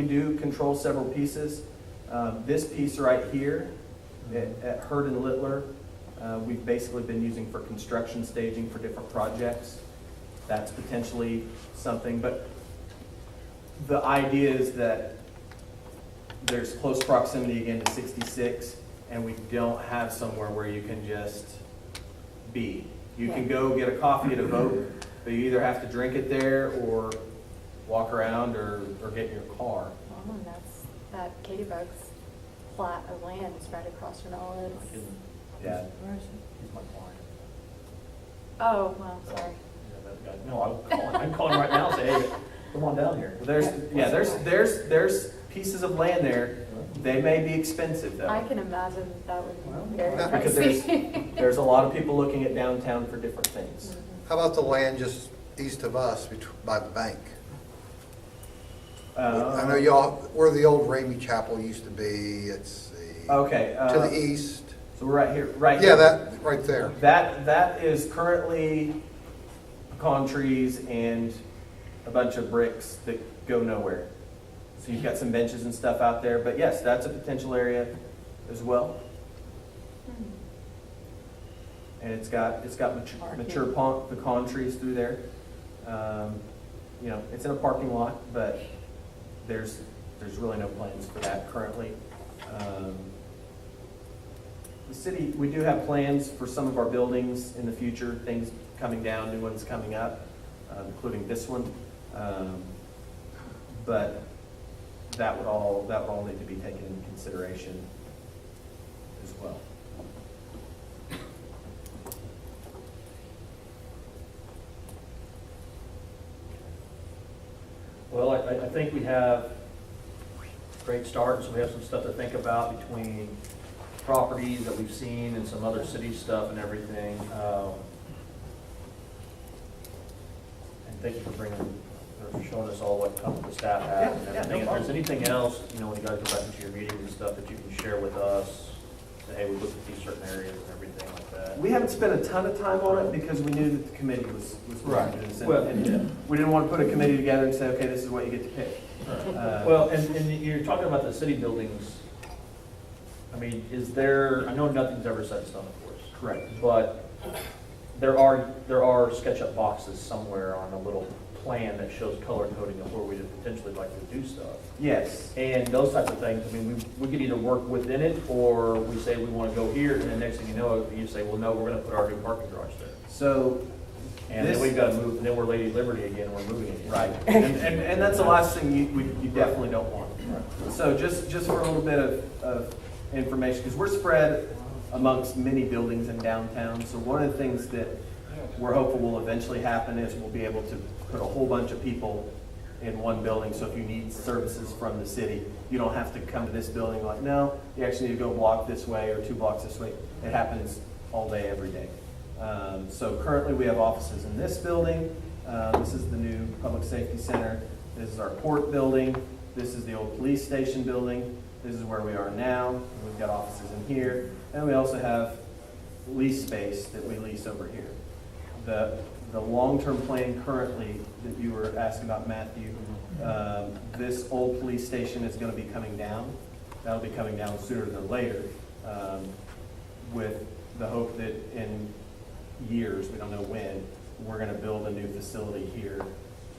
do control several pieces. This piece right here at Hurd and Littler, we've basically been using for construction staging for different projects. That's potentially something, but the idea is that there's close proximity again to 66, and we don't have somewhere where you can just be. You can go get a coffee at a Vogue, but you either have to drink it there or walk around or get in your car. Oh, and that Katie Bucks plot of land is right across from all this. Yeah. he's my client. Oh, well, sorry. Yeah, that guy. No, I'm calling right now and say, hey, come on down here. There's pieces of land there. They may be expensive though. I can imagine that would be very Because pricey. there's a lot of people looking at downtown for different things. How about the land just east of us by the bank. I Uh, know y'all, where the old Ramey Chapel used to be, it's Okay. to the east. So we're right here, right Yeah, here. that, right there. That is currently pecan trees and a bunch of bricks that go nowhere. So you've got some benches and stuff out there, but yes, that's a potential area as well. And it's got mature pecan trees through there. You know, it's in a parking lot, but there's really no plans for that currently. The city, we do have plans for some of our buildings in the future, things coming down, new ones coming up, including this one. But that would all need to be taken into consideration as well. Well, I think we have a great start, so we have some stuff to think about between properties that we've seen and some other city stuff and everything. And thank you for showing us all what the staff has and everything. If there's anything else, you know, when you guys go back into your meetings and stuff that you can share with us, say, hey, we looked at these certain areas and everything like that. We haven't spent a ton of time on it because we knew that the committee was Right. going to do this. Well, And yeah. we didn't want to put a committee together and say, okay, this is what you get to pick. Well, and you're talking about the city buildings. I mean, is there, I know nothing's ever set in stone, of course. Correct. But there are SketchUp boxes somewhere on a little plan that shows color coding of where we'd potentially like to do stuff. Yes. And those types of things, I mean, we could either work within it, or we say we want to go here, and then next thing you know, you say, well, no, we're going to put our new parking garage there. So, And then we've got to move, and then we're Lady Liberty again, we're moving again. right, and that's the last thing you definitely don't want. So just for a little bit of information, because we're spread amongst many buildings in downtown, so one of the things that we're hopeful will eventually happen is we'll be able to put a whole bunch of people in one building, so if you need services from the city, you don't have to come to this building like, no, you actually need to go a block this way or 2 blocks this way. It happens all day, every day. So currently we have offices in this building. This is the new Public Safety Center. This is our court building. This is the old police station building. This is where we are now. We've got offices in here. And we also have lease space that we lease over here. The long-term plan currently that you were asking about, Matthew, this old police station is going to be coming down. That'll be coming down sooner than later, with the hope that in years, we don't know when, we're going to build a new facility here,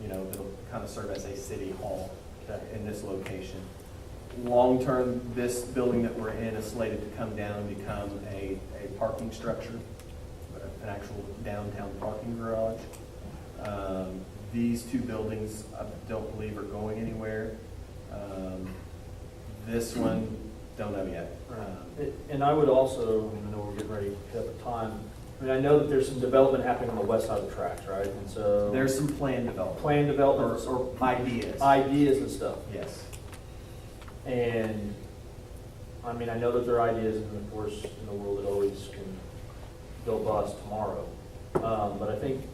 you know, that'll kind of serve as a city hall in this location. Long-term, this building that we're in is slated to come down and become a parking structure, an actual downtown parking garage. These 2 buildings, I don't believe are going anywhere. This one, don't know yet. And I would also, I know we're getting ready to have a time, I mean, I know that there's some development happening on the west side of the tracks, right? And so. There's some planned development. Planned developments or ideas. Ideas and stuff. Yes. And, I mean, I know that there are ideas, and of course, in the world, it always can go bust tomorrow. But I think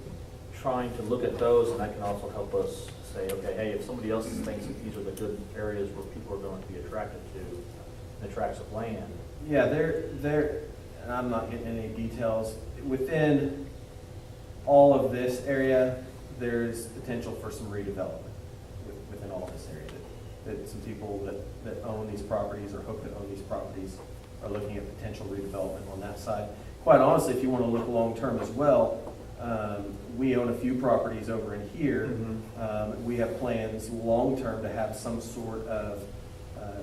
trying to look at those, and that can also help us say, okay, hey, if somebody else thinks that these are the good areas where people are going to be attracted to, the tracts of land. Yeah, they're, and I'm not getting any details. Within all of this area, there's potential for some redevelopment within all this area. That some people that own these properties or hope to own these properties are looking at potential redevelopment on that side. Quite honestly, if you want to look long-term as well, we own a few properties over in here. We have plans long-term to have some sort of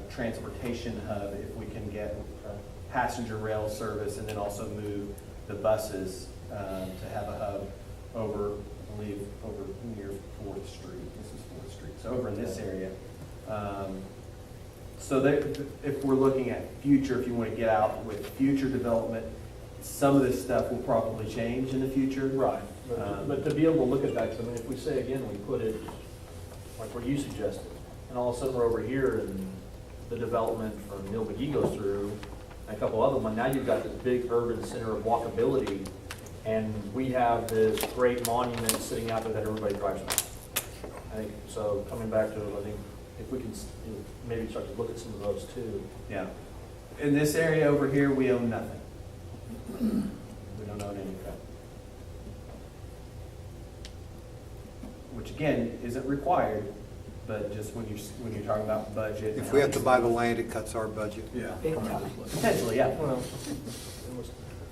transportation hub if we can get passenger rail service and then also move the buses to have a hub over, I believe, over near 4th Street. This is 4th Street. So over in this area. So if we're looking at future, if you want to get out with future development, some of this stuff will probably change in the future. Right. But to be able to look at that, 'cause I mean, if we say again, we put it like where you suggested, and all of a sudden we're over here and the development from Neil McGee goes through, and a couple other ones, now you've got this big urban center of walkability And we have this great monument sitting out there that everybody drives by. I think, so coming back to it, I think if we can maybe start to look at some of those too. Yeah. In this area over here, we own nothing. We don't own any crap. Which again, isn't required, but just when you're talking about budget. If we have to buy the land, it cuts our budget. Yeah. Big time. Potentially, yeah. Well,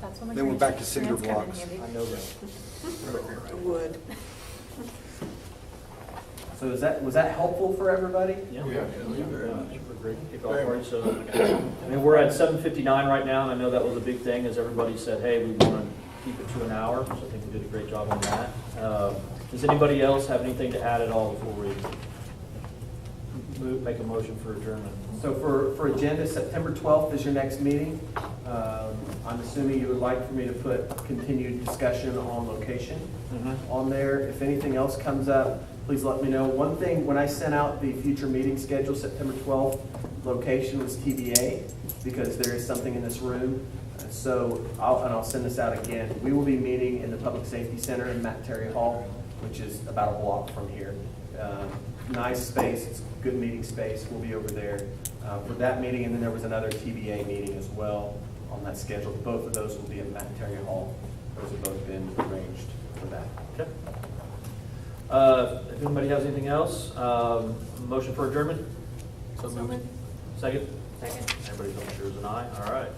That's when the Then we're back to grants cinder come in blocks. handy. I know that. Wood. So was that helpful for everybody? Yeah. Very much. Great kickoff party, so, I mean, we're at 7:59 right now, and I know that was a big thing, as everybody said, hey, we want to keep it to an hour, so I think we did a great job on that. Does anybody else have anything to add at all before we make a motion for adjournment? So for agenda, September 12th is your next meeting. I'm assuming you would like for me to put continued discussion on location on there. If anything else comes up, please let me know. One thing, when I sent out the future meeting schedule, September 12th, location was TBA, because there is something in this room. So I'll send this out again. We will be meeting in the Public Safety Center in Matt Terry Hall, which is about a block from here. Nice space, it's good meeting space. We'll be over there for that meeting, and then there was another TBA meeting as well on that schedule. Both of those will be at Matt Terry Hall. Those have both been arranged for that. Okay. If anybody has anything else, motion for adjournment? So moved. Second? Second. Everybody feels sure as an aye, all right.